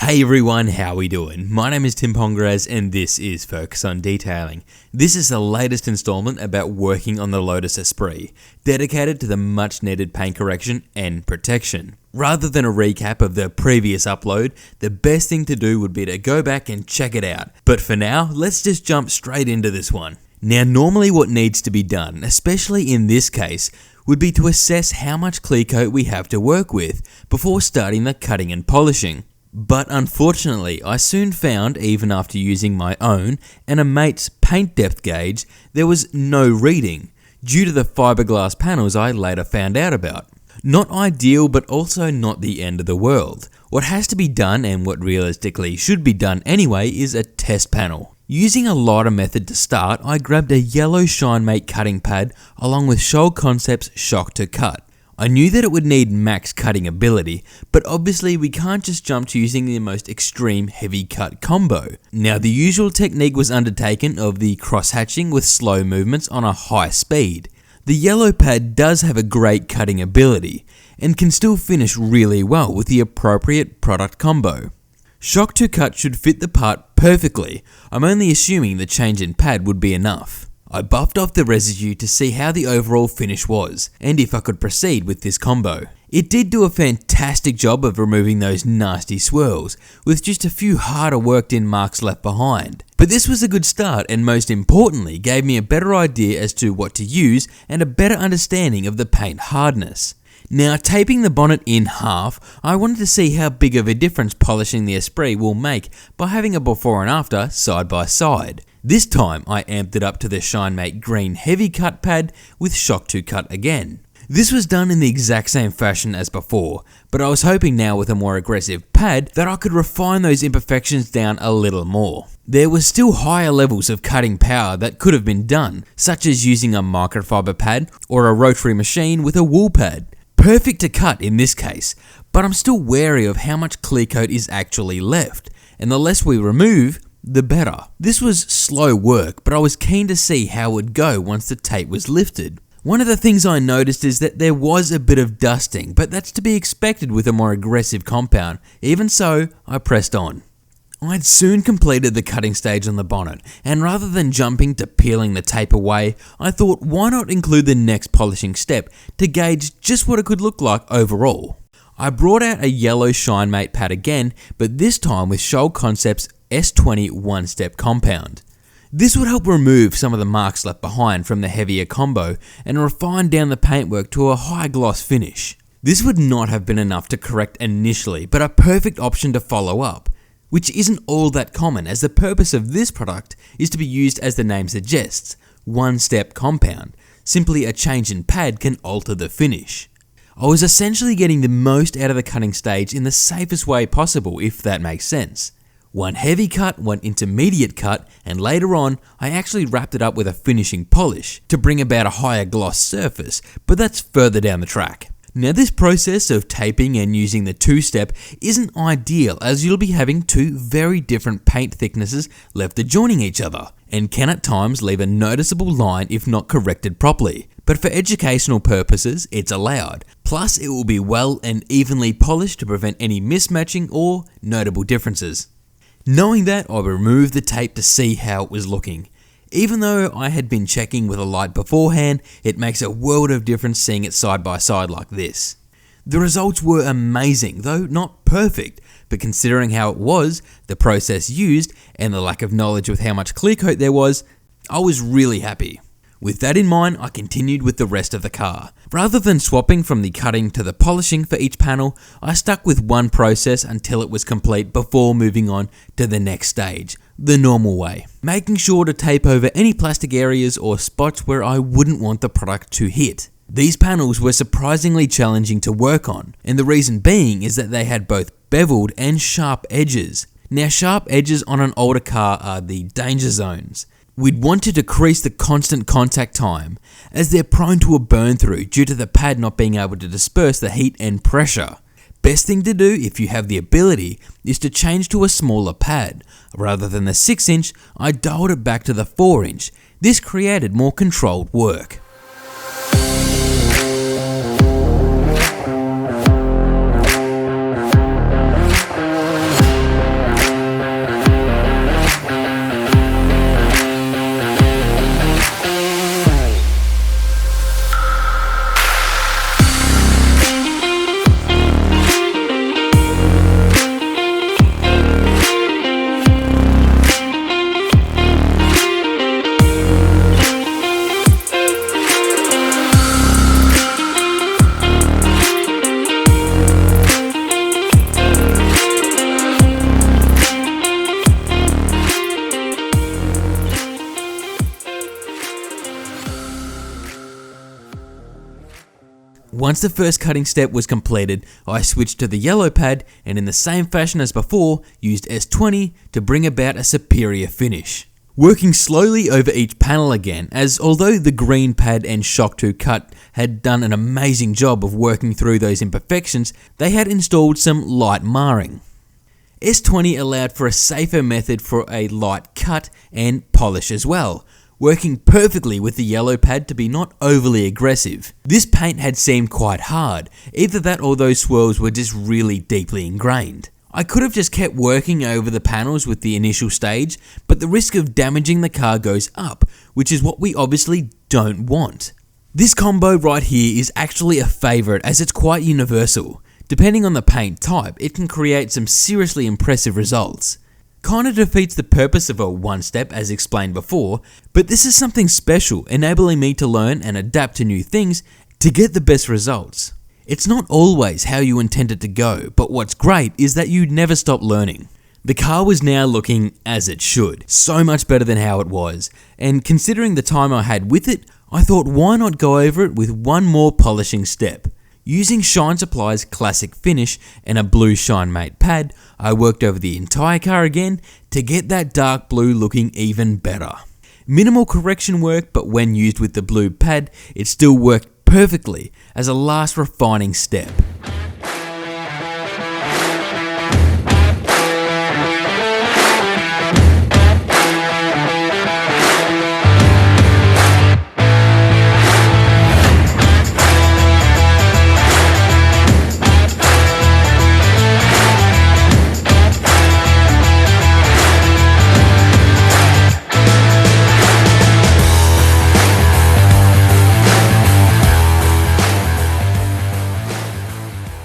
Hey everyone, how we doing? My name is Tim Pongeraz and this is Focus on Detailing. This is the latest installment about working on the Lotus Esprit, dedicated to the much needed paint correction and protection. Rather than a recap of the previous upload, the best thing to do would be to go back and check it out. But for now, let's just jump straight into this one. Now normally what needs to be done, especially in this case, would be to assess how much clear coat we have to work with before starting the cutting and polishing. But unfortunately, I soon found, even after using my own and a mate's paint depth gauge, there was no reading, due to the fiberglass panels I later found out about. Not ideal, but also not the end of the world. What has to be done, and what realistically should be done anyway, is a test panel. Using a lighter method to start, I grabbed a yellow ShineMate cutting pad along with Shoal Concepts Shock to Cut. I knew that it would need max cutting ability, but obviously we can't just jump to using the most extreme heavy cut combo. Now the usual technique was undertaken of the cross hatching with slow movements on a high speed. The yellow pad does have a great cutting ability, and can still finish really well with the appropriate product combo. Shock to Cut should fit the part perfectly. I'm only assuming the change in pad would be enough. I buffed off the residue to see how the overall finish was, and if I could proceed with this combo. It did do a fantastic job of removing those nasty swirls, with just a few harder worked in marks left behind. But this was a good start, and most importantly gave me a better idea as to what to use and a better understanding of the paint hardness. Now taping the bonnet in half, I wanted to see how big of a difference polishing the Esprit will make by having a before and after side by side. This time I amped it up to the ShineMate green heavy cut pad with Shock to Cut again. This was done in the exact same fashion as before, but I was hoping now with a more aggressive pad that I could refine those imperfections down a little more. There was still higher levels of cutting power that could have been done, such as using a microfiber pad or a rotary machine with a wool pad. Perfect to cut in this case, but I'm still wary of how much clear coat is actually left, and the less we remove, the better. This was slow work, but I was keen to see how it would go once the tape was lifted. One of the things I noticed is that there was a bit of dusting, but that's to be expected with a more aggressive compound. Even so, I pressed on. I'd soon completed the cutting stage on the bonnet, and rather than jumping to peeling the tape away, I thought why not include the next polishing step to gauge just what it could look like overall. I brought out a yellow ShineMate pad again, but this time with Shoal Concepts S20 one-step compound. This would help remove some of the marks left behind from the heavier combo and refine down the paintwork to a high gloss finish. This would not have been enough to correct initially, but a perfect option to follow up, which isn't all that common as the purpose of this product is to be used as the name suggests, one-step compound. Simply a change in pad can alter the finish. I was essentially getting the most out of the cutting stage in the safest way possible, if that makes sense. One heavy cut, one intermediate cut, and later on, I actually wrapped it up with a finishing polish to bring about a higher gloss surface, but that's further down the track. Now this process of taping and using the two-step isn't ideal as you'll be having two very different paint thicknesses left adjoining each other, and can at times leave a noticeable line if not corrected properly. But for educational purposes, it's allowed. Plus, it will be well and evenly polished to prevent any mismatching or notable differences. Knowing that, I removed the tape to see how it was looking. Even though I had been checking with a light beforehand, it makes a world of difference seeing it side by side like this. The results were amazing, though not perfect, but considering how it was, the process used, and the lack of knowledge with how much clear coat there was, I was really happy. With that in mind, I continued with the rest of the car. Rather than swapping from the cutting to the polishing for each panel, I stuck with one process until it was complete before moving on to the next stage, the normal way. Making sure to tape over any plastic areas or spots where I wouldn't want the product to hit. These panels were surprisingly challenging to work on, and the reason being is that they had both beveled and sharp edges. Now sharp edges on an older car are the danger zones. We'd want to decrease the constant contact time, as they're prone to a burn through due to the pad not being able to disperse the heat and pressure. Best thing to do if you have the ability is to change to a smaller pad. Rather than the 6-inch, I dialed it back to the 4-inch. This created more controlled work. Once the first cutting step was completed, I switched to the yellow pad and in the same fashion as before, used S20 to bring about a superior finish. Working slowly over each panel again, as although the green pad and Shock2 cut had done an amazing job of working through those imperfections, they had installed some light marring. S20 allowed for a safer method for a light cut and polish as well, working perfectly with the yellow pad to be not overly aggressive. This paint had seemed quite hard, either that or those swirls were just really deeply ingrained. I could have just kept working over the panels with the initial stage, but the risk of damaging the car goes up, which is what we obviously don't want. This combo right here is actually a favourite as it's quite universal. Depending on the paint type, it can create some seriously impressive results. Kinda defeats the purpose of a one-step as explained before, but this is something special, enabling me to learn and adapt to new things to get the best results. It's not always how you intend it to go, but what's great is that you never stop learning. The car was now looking as it should, so much better than how it was, and considering the time I had with it, I thought why not go over it with one more polishing step. Using Shine Supply's classic finish and a blue Shine Mate pad, I worked over the entire car again to get that dark blue looking even better. Minimal correction work, but when used with the blue pad, it still worked perfectly as a last refining step.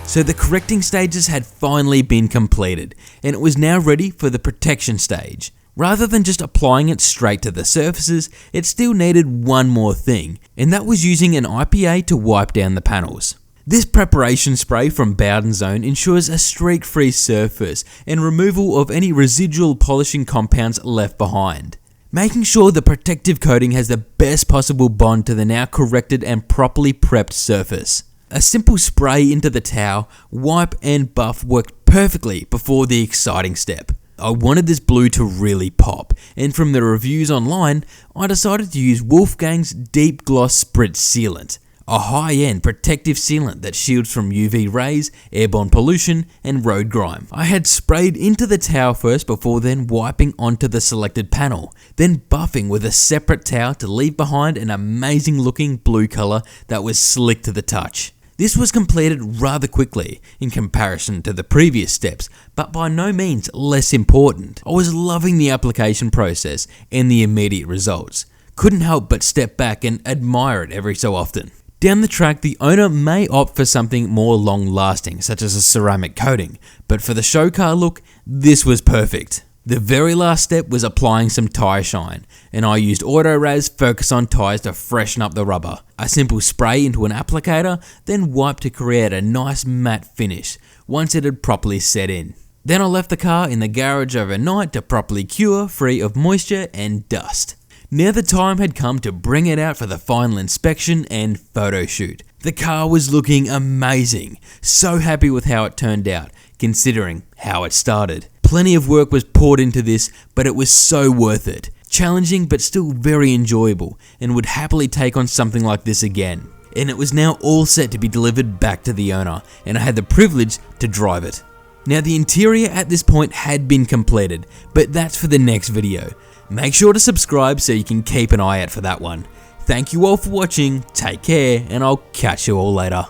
So the correcting stages had finally been completed, and it was now ready for the protection stage. Rather than just applying it straight to the surfaces, it still needed one more thing, and that was using an IPA to wipe down the panels. This preparation spray from Bowden Zone ensures a streak-free surface and removal of any residual polishing compounds left behind, making sure the protective coating has the best possible bond to the now corrected and properly prepped surface. A simple spray into the towel, wipe and buff worked perfectly before the exciting step. I wanted this blue to really pop, and from the reviews online, I decided to use Wolfgang's Deep Gloss Spritz Sealant, a high-end protective sealant that shields from UV rays, airborne pollution, and road grime. I had sprayed into the towel first before then wiping onto the selected panel, then buffing with a separate towel to leave behind an amazing looking blue colour that was slick to the touch. This was completed rather quickly in comparison to the previous steps, but by no means less important. I was loving the application process and the immediate results. Couldn't help but step back and admire it every so often. Down the track, the owner may opt for something more long-lasting, such as a ceramic coating, but for the show car look, this was perfect. The very last step was applying some tyre shine, and I used autoraz Focus On tyres to freshen up the rubber. A simple spray into an applicator, then wipe to create a nice matte finish once it had properly set in. Then I left the car in the garage overnight to properly cure, free of moisture and dust. Now the time had come to bring it out for the final inspection and photo shoot. The car was looking amazing, so happy with how it turned out, considering how it started. Plenty of work was poured into this, but it was so worth it. Challenging but still very enjoyable, and would happily take on something like this again. And it was now all set to be delivered back to the owner, and I had the privilege to drive it. Now the interior at this point had been completed, but that's for the next video. Make sure to subscribe so you can keep an eye out for that one. Thank you all for watching, take care, and I'll catch you all later.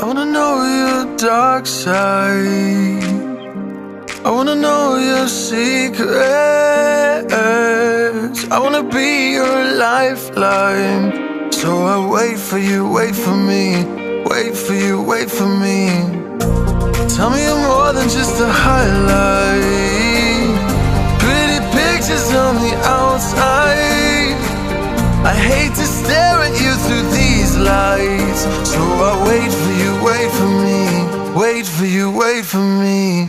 I wanna know your dark side. I wanna know your secrets. I wanna be your lifeline. So I wait for you, wait for me. Wait for you, wait for me. Tell me you're more than just a highlight. Pretty pictures on the outside. I hate to stare at you through these lights. So I wait for you, wait for me. Wait for you, wait for me.